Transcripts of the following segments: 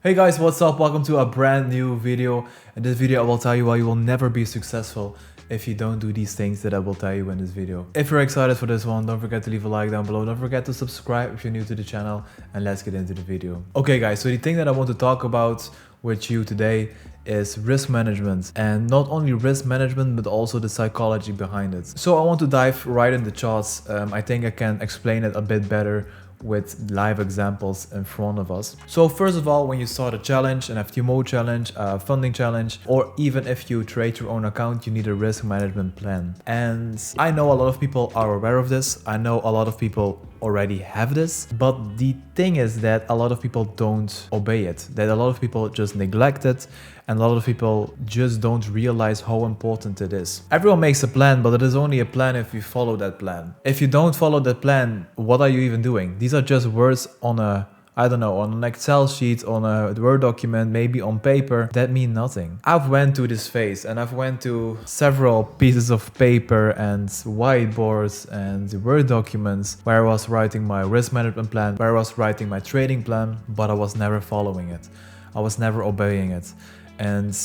Hey guys, what's up? Welcome to a brand new video. In this video, I will tell you why you will never be successful if you don't do these things that I will tell you in this video. If you're excited for this one, don't forget to leave a like down below. Don't forget to subscribe if you're new to the channel, and let's get into the video. Okay guys, so the thing that I want to talk about with you today is risk management, and not only risk management but also the psychology behind it. So I want to dive right in the charts. I think I can explain it a bit better with live examples in front of us. So first of all, when you start a challenge, an ftmo challenge, a funding challenge, or even if you trade your own account, you need a risk management plan. And I know a lot of people are aware of this. I know a lot of people already have this, but the thing is that a lot of people don't obey it, that a lot of people just neglect it, and a lot of people just don't realize how important it is. Everyone makes a plan, but it is only a plan if you follow that plan. If you don't follow that plan, what are you even doing? These are just words on a, I don't know, on an Excel sheet, on a Word document, maybe on paper, that mean nothing. I've went to this phase, and I've went to several pieces of paper and whiteboards and Word documents where I was writing my risk management plan, where I was writing my trading plan, but I was never following it. I was never obeying it. And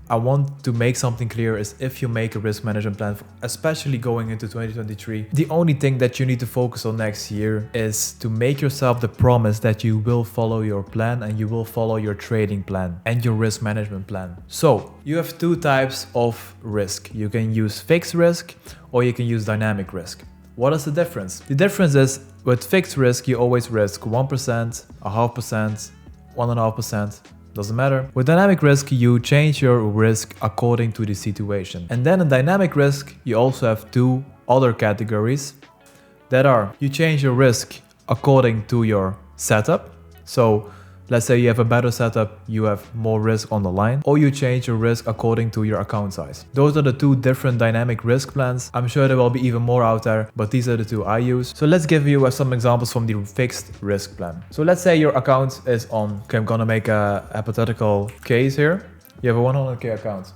I want to make something clear is if you make a risk management plan, especially going into 2023, the only thing that you need to focus on next year is to make yourself the promise that you will follow your plan and you will follow your trading plan and your risk management plan. So you have two types of risk. You can use fixed risk or you can use dynamic risk. What is the difference? The difference is with fixed risk, you always risk 1%, 0.5%, 1.5%. Doesn't matter. With dynamic risk, you change your risk according to the situation. And then in dynamic risk, you also have two other categories that are you change your risk according to your setup. So let's say you have a better setup, you have more risk on the line, or you change your risk according to your account size. Those are the two different dynamic risk plans. I'm sure there will be even more out there, but these are the two I use. So let's give you some examples from the fixed risk plan. So let's say your account is on, okay, I'm gonna make a hypothetical case here. You have a 100k account.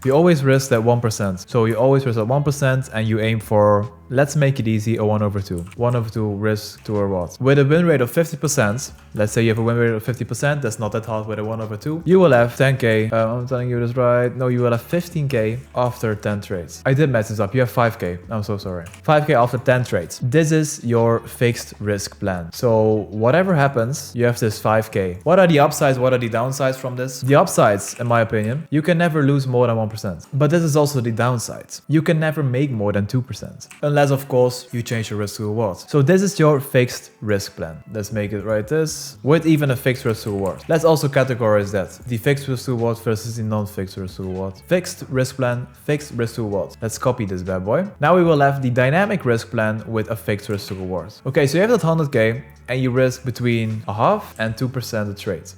You always risk that 1%. So you always risk at 1% and you aim for, let's make it easy, a 1/2. 1/2 risk to reward. With a win rate of 50%, let's say you have a win rate of 50%, that's not that hard with a 1/2. You will have 10k, I'm telling you this right, no, you will have 15k after 10 trades. I did mess this up, you have 5k, I'm so sorry. 5k after 10 trades. This is your fixed risk plan. So whatever happens, you have this 5k. What are the upsides, what are the downsides from this? The upsides, in my opinion, you can never lose more than 1%. But this is also the downsides. You can never make more than 2%. Unless, of course, you change your risk to reward. So this is your fixed risk plan. Let's make it right this, with even a fixed risk to reward. Let's also categorize that. The fixed risk to reward versus the non-fixed risk to reward. Fixed risk plan, fixed risk to reward. Let's copy this bad boy. Now we will have the dynamic risk plan with a fixed risk to reward. Okay, so you have that 100k and you risk between 0.5% and 2% of trade.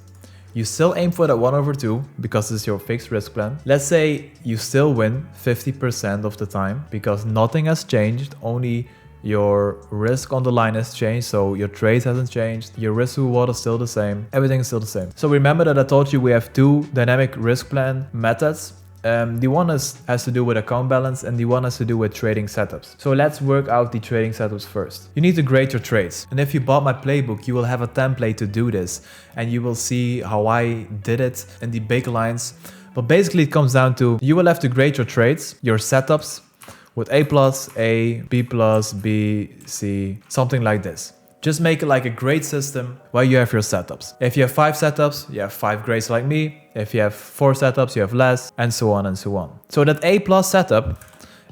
You still aim for that 1/2 because this is your fixed risk plan. Let's say you still win 50% of the time because nothing has changed, only your risk on the line has changed, so your trade hasn't changed, your risk to reward is still the same, everything is still the same. So remember that I told you we have two dynamic risk plan methods. The one has to do with account balance and the one has to do with trading setups. So let's work out the trading setups first. You need to grade your trades. And if you bought my playbook, you will have a template to do this. And you will see how I did it in the big lines. But basically it comes down to, you will have to grade your trades, your setups with A+, A, B+, B, C, something like this. Just make it like a grade system where you have your setups. If you have 5 setups, you have 5 grades like me. If you have 4 setups, you have less, and so on and so on. So that A+ setup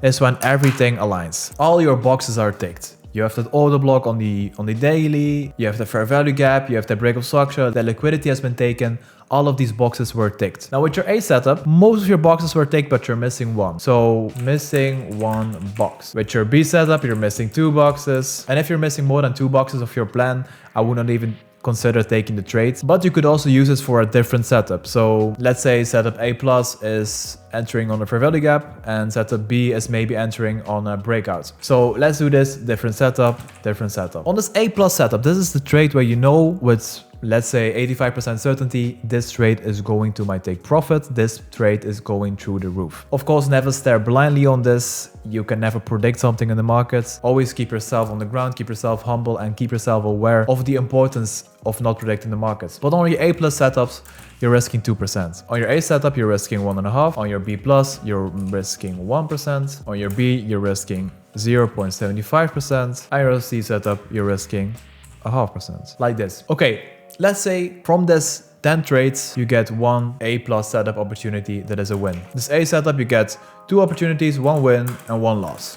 is when everything aligns. All your boxes are ticked. You have that order block on the daily, you have the fair value gap, you have the break of structure, the liquidity has been taken. All of these boxes were ticked. Now with your A setup, most of your boxes were ticked, but you're missing one. So missing one box. With your B setup, you're missing 2 boxes. And if you're missing more than 2 boxes of your plan, I would not even consider taking the trades, but you could also use this for a different setup. So let's say setup A+ is entering on a fair value gap and setup B is maybe entering on a breakout. So let's do this different setup, different setup. On this A+ setup, this is the trade where you know with let's say 85% certainty, this trade is going to my take profit. This trade is going through the roof. Of course, never stare blindly on this. You can never predict something in the markets. Always keep yourself on the ground, keep yourself humble, and keep yourself aware of the importance of not predicting the markets. But on your A+ setups, you're risking 2%. On your A setup, you're risking 1.5%. On your B+, you're risking 1%. On your B, you're risking 0.75%. On your C setup, you're risking 0.5%. Like this. Okay, let's say from this 10 trades, you get one A+ setup opportunity that is a win. This A setup, you get 2 opportunities, 1 win and 1 loss.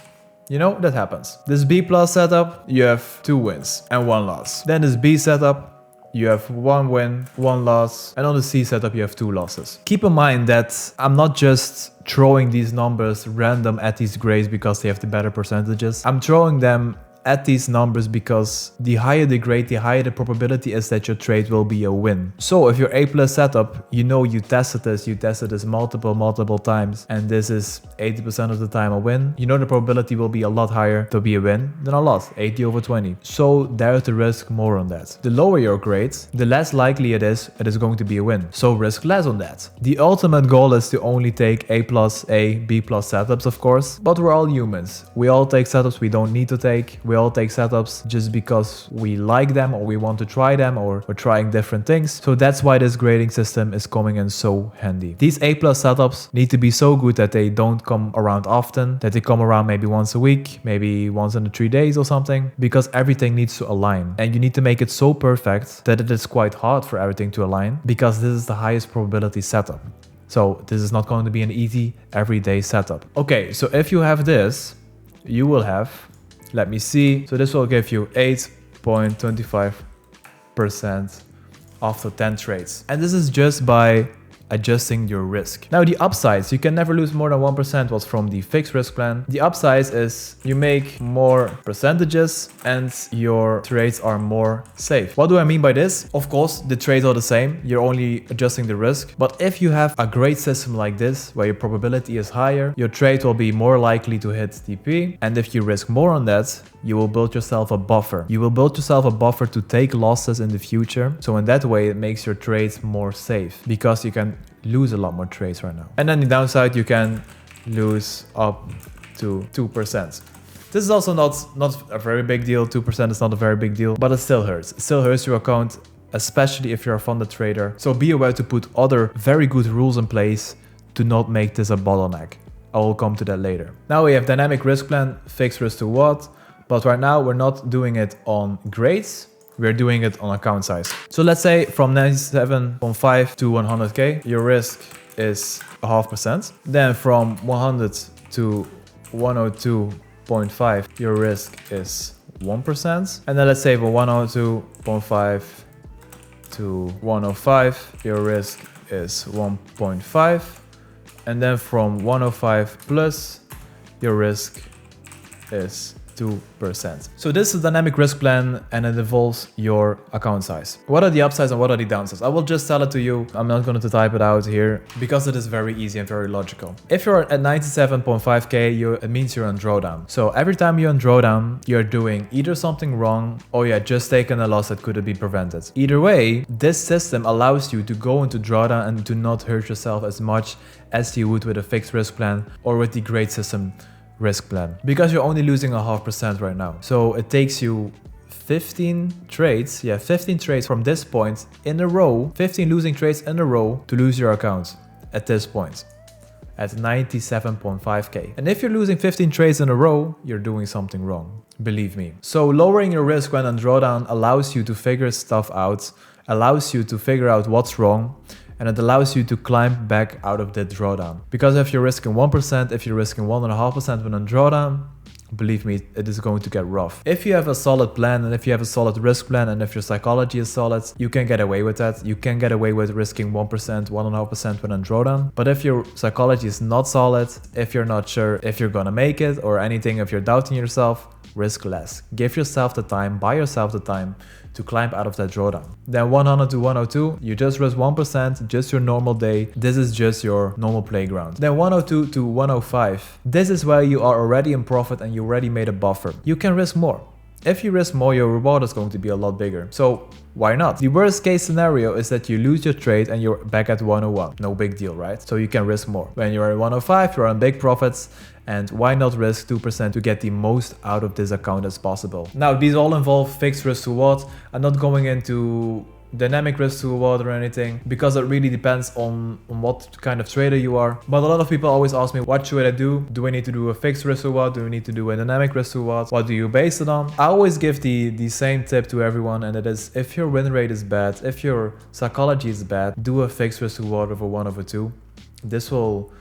You know, that happens. This B+ setup, you have 2 wins and 1 loss. Then this B setup, you have 1 win, 1 loss, and on the C setup you have 2 losses. Keep in mind that I'm not just throwing these numbers random at these grades because they have the better percentages. I'm throwing them at these numbers because the higher the grade, the higher the probability is that your trade will be a win. So if your A+ setup, you know you tested this multiple times, and this is 80% of the time a win, you know the probability will be a lot higher to be a win than a loss, 80/20. So there's the risk more on that. The lower your grade, the less likely it is going to be a win. So risk less on that. The ultimate goal is to only take A+, B+ setups, of course, but we're all humans. We all take setups we don't need to take. We all take setups just because we like them or we want to try them or we're trying different things. So that's why this grading system is coming in so handy. These A+ setups need to be so good that they don't come around often, that they come around maybe once a week, maybe once in 3 days or something, because everything needs to align. And you need to make it so perfect that it is quite hard for everything to align, because this is the highest probability setup. So this is not going to be an easy everyday setup. Okay, so if you have this, you will have, let me see. So this will give you 8.25% after 10 trades. And this is just by adjusting your risk. Now the upsides, you can never lose more than 1% was from the fixed risk plan. The upsides is you make more percentages and your trades are more safe. What do I mean by this? Of course, the trades are the same. You're only adjusting the risk. But if you have a great system like this, where your probability is higher, your trade will be more likely to hit TP. And if you risk more on that, you will build yourself a buffer. You will build yourself a buffer to take losses in the future. So in that way, it makes your trades more safe, because you can lose a lot more trades right now. And then the downside, you can lose up to 2%. This is also not a very big deal. 2% is not a very big deal, but it still hurts. It still hurts your account, especially if you're a funded trader. So be aware to put other very good rules in place to not make this a bottleneck. I will come to that later. Now we have dynamic risk plan, fixed risk to what? But right now we're not doing it on grades. We're doing it on account size. So let's say from 97.5 to 100K, your risk is 0.5%. Then from 100 to 102.5, your risk is 1%. And then let's say from 102.5 to 105, your risk is 1.5. And then from 105 plus, your risk is 2%. So this is a dynamic risk plan, and it involves your account size. What are the upsides and what are the downsides? I will just tell it to you. I'm not going to type it out here because it is very easy and very logical. If you're at 97.5K, it means you're on drawdown. So every time you're on drawdown, you're doing either something wrong or you're just taking a loss that could have been prevented. Either way, this system allows you to go into drawdown and to not hurt yourself as much as you would with a fixed risk plan or with the grade system risk plan, because you're only losing 0.5% right now. So it takes you 15 trades, 15 trades from this point in a row, 15 losing trades in a row to lose your account at this point, at 97.5K. And if you're losing 15 trades in a row, you're doing something wrong, believe me. So lowering your risk when on drawdown allows you to figure stuff out, allows you to figure out what's wrong, and it allows you to climb back out of that drawdown. Because if you're risking 1%, if you're risking 1.5% when on drawdown, believe me, it is going to get rough. If you have a solid plan and if you have a solid risk plan and if your psychology is solid, you can get away with that. You can get away with risking 1%, 1.5% when on drawdown. But if your psychology is not solid, if you're not sure if you're gonna make it or anything, if you're doubting yourself, risk less. Give yourself the time, buy yourself the time to climb out of that drawdown. Then 100 to 102, you just risk 1%, just your normal day. This is just your normal playground. Then 102 to 105, this is where you are already in profit and you already made a buffer. You can risk more. If you risk more, your reward is going to be a lot bigger. So why not? The worst case scenario is that you lose your trade and you're back at 101. No big deal, right? So you can risk more. When you're at 105, you're on big profits. And why not risk 2% to get the most out of this account as possible? Now, these all involve fixed risk to reward. I'm not going into dynamic risk to reward or anything, because it really depends on what kind of trader you are. But a lot of people always ask me, what should I do? Do I need to do a fixed risk to reward? Do I need to do a dynamic risk to reward? What do you base it on? I always give the same tip to everyone, and it is, if your win rate is bad, if your psychology is bad, do a fixed risk to reward over 1 over 2. This will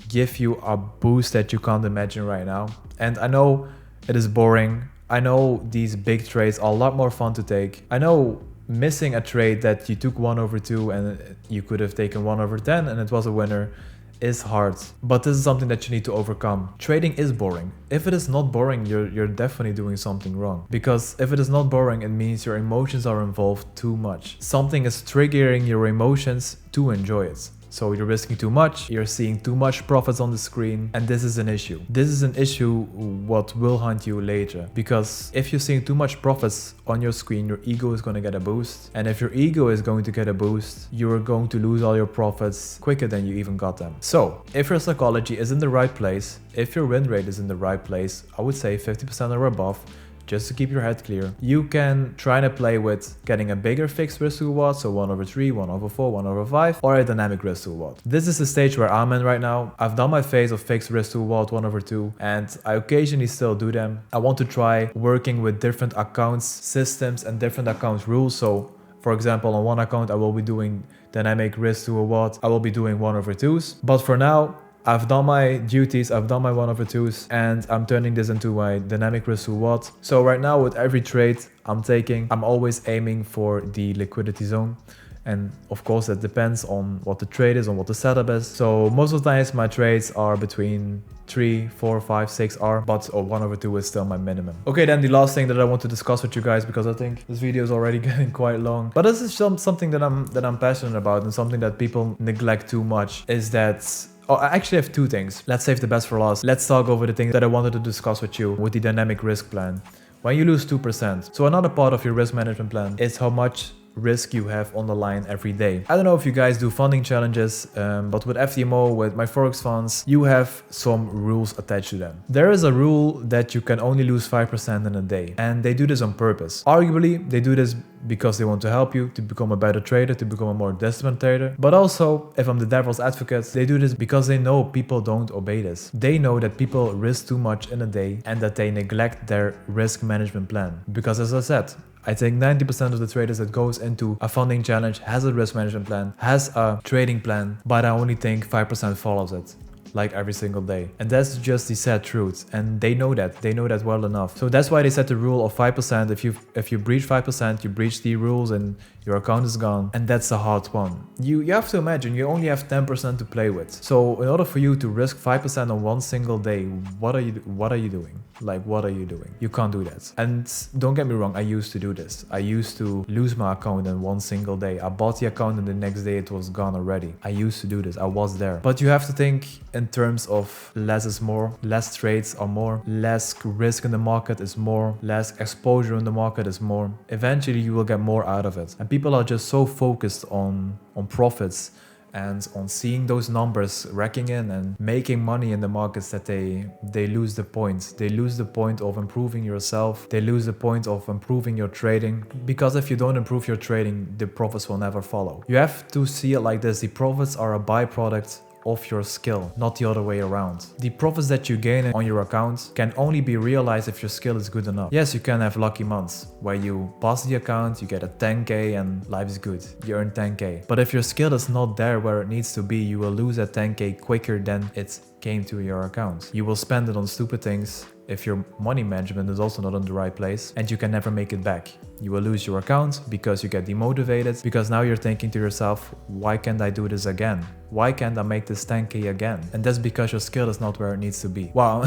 give you a boost that you can't imagine right now. And I know it is boring. I know these big trades are a lot more fun to take. I know missing a trade that you took 1 over 2 and you could have taken 1 over 10 and it was a winner is hard. But this is something that you need to overcome. Trading is boring. If it is not boring, you're definitely doing something wrong. Because if it is not boring, it means your emotions are involved too much. Something is triggering your emotions to enjoy it. So you're risking too much, you're seeing too much profits on the screen, and this is an issue. This is an issue what will haunt you later. Because if you're seeing too much profits on your screen, your ego is going to get a boost. And if your ego is going to get a boost, you're going to lose all your profits quicker than you even got them. So if your psychology is in the right place, if your win rate is in the right place, I would say 50% or above, just to keep your head clear, you can try to play with getting a bigger fixed risk to reward, so 1 over 3, 1 over 4, 1 over 5, or a dynamic risk to reward. This is the stage where I'm in right now. I've done my phase of fixed risk to reward 1 over 2, and I occasionally still do them. I want to try working with different accounts, systems, and different accounts rules. So for example, on one account, I will be doing dynamic risk to reward. I will be doing 1 over 2s. But for now, I've done my duties, I've done my 1 over 2s, and I'm turning this into my dynamic risk to reward. So right now with every trade I'm taking, I'm always aiming for the liquidity zone. And of course that depends on what the trade is, on what the setup is. So most of the times my trades are between 3, 4, 5, 6 R, but 1 over 2 is still my minimum. Okay, then the last thing that I want to discuss with you guys, because I think this video is already getting quite long, but this is something that I'm passionate about, and something that people neglect too much, is that I actually have 2 things. Let's save the best for last. Let's talk over the things that I wanted to discuss with you with the dynamic risk plan. When you lose 2%, so another part of your risk management plan is how much risk you have on the line every day. I don't know if you guys do funding challenges, but with FTMO, with my forex funds, you have some rules attached to them. There is a rule that you can only lose 5% in a day, and they do this on purpose. Arguably, they do this because they want to help you to become a better trader, to become a more disciplined trader. But also, if I'm the devil's advocate, they do this because they know people don't obey this. They know that people risk too much in a day and that they neglect their risk management plan. Because as I said, I think 90% of the traders that goes into a funding challenge has a risk management plan, has a trading plan, but I only think 5% follows it, like every single day. And that's just the sad truth. And they know that well enough. So that's why they set the rule of 5%. If you breach 5%, you breach the rules and your account is gone. And that's a hard one. You have to imagine you only have 10% to play with. So in order for you to risk 5% on one single day, what are you doing? Like, what are you doing? You can't do that. And don't get me wrong, I used to do this. I used to lose my account in one single day. I bought the account and the next day it was gone already. I used to do this. I was there. But you have to think in terms of less is more. Less trades are more. Less risk in the market is more. Less exposure in the market is more. Eventually you will get more out of it. And people are just so focused on profits and on seeing those numbers racking in and making money in the markets that they lose the point. They lose the point of improving yourself. They lose the point of improving your trading. Because if you don't improve your trading, the profits will never follow. You have to see it like this. The profits are a byproduct of your skill, not the other way around. The profits that you gain on your account can only be realized if your skill is good enough. Yes, you can have lucky months where you pass the account, you get a 10k and life is good. You earn 10k. But if your skill is not there where it needs to be, you will lose that 10k quicker than it came to your account. You will spend it on stupid things if your money management is also not in the right place, and you can never make it back. You will lose your account because you get demotivated, because now you're thinking to yourself, why can't I do this again? why can't I make this 10K again? And that's because your skill is not where it needs to be. Wow,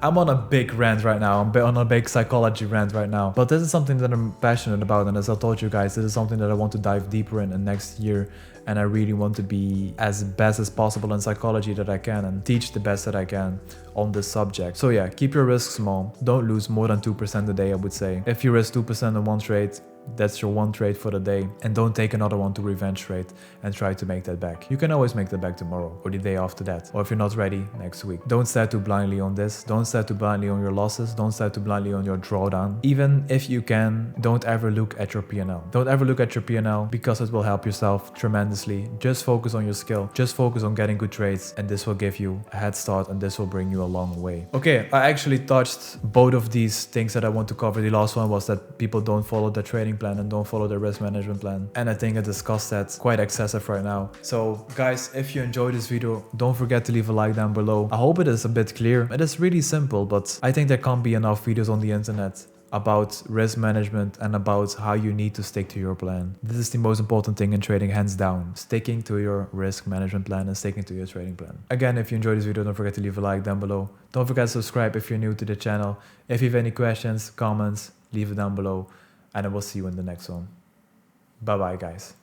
I'm on a big rant right now. I'm on a big psychology rant right now. But this is something that I'm passionate about. And as I told you guys, this is something that I want to dive deeper in next year. And I really want to be as best as possible in psychology that I can and teach the best that I can on this subject. So yeah, keep your risk small. Don't lose more than 2% a day, I would say. If you risk 2% in one trade, that's your one trade for the day, and don't take another one to revenge trade and try to make that back. You can always make that back tomorrow or the day after that, or if you're not ready, next week. Don't stare too blindly on this. Don't stare too blindly on your losses. Don't stare too blindly on your drawdown. Even if you can, don't ever look at your P&L. Don't ever look at your P&L because it will help yourself tremendously. Just focus on your skill. Just focus on getting good trades, and this will give you a head start and this will bring you a long way. Okay, I actually touched both of these things that I want to cover. The last one was that people don't follow their trading plan and don't follow the risk management plan, and I think I discussed that quite excessive right now. So guys, if you enjoyed this video, don't forget to leave a like down below. I hope it is a bit clear. It is really simple, but I think there can't be enough videos on the internet about risk management and about how you need to stick to your plan. This is the most important thing in trading, hands down. Sticking to your risk management plan and sticking to your trading plan. Again, if you enjoyed this video, don't forget to leave a like down below. Don't forget to subscribe if you're new to the channel. If you have any questions, comments, leave it down below. And I will see you in the next one. Bye bye, guys.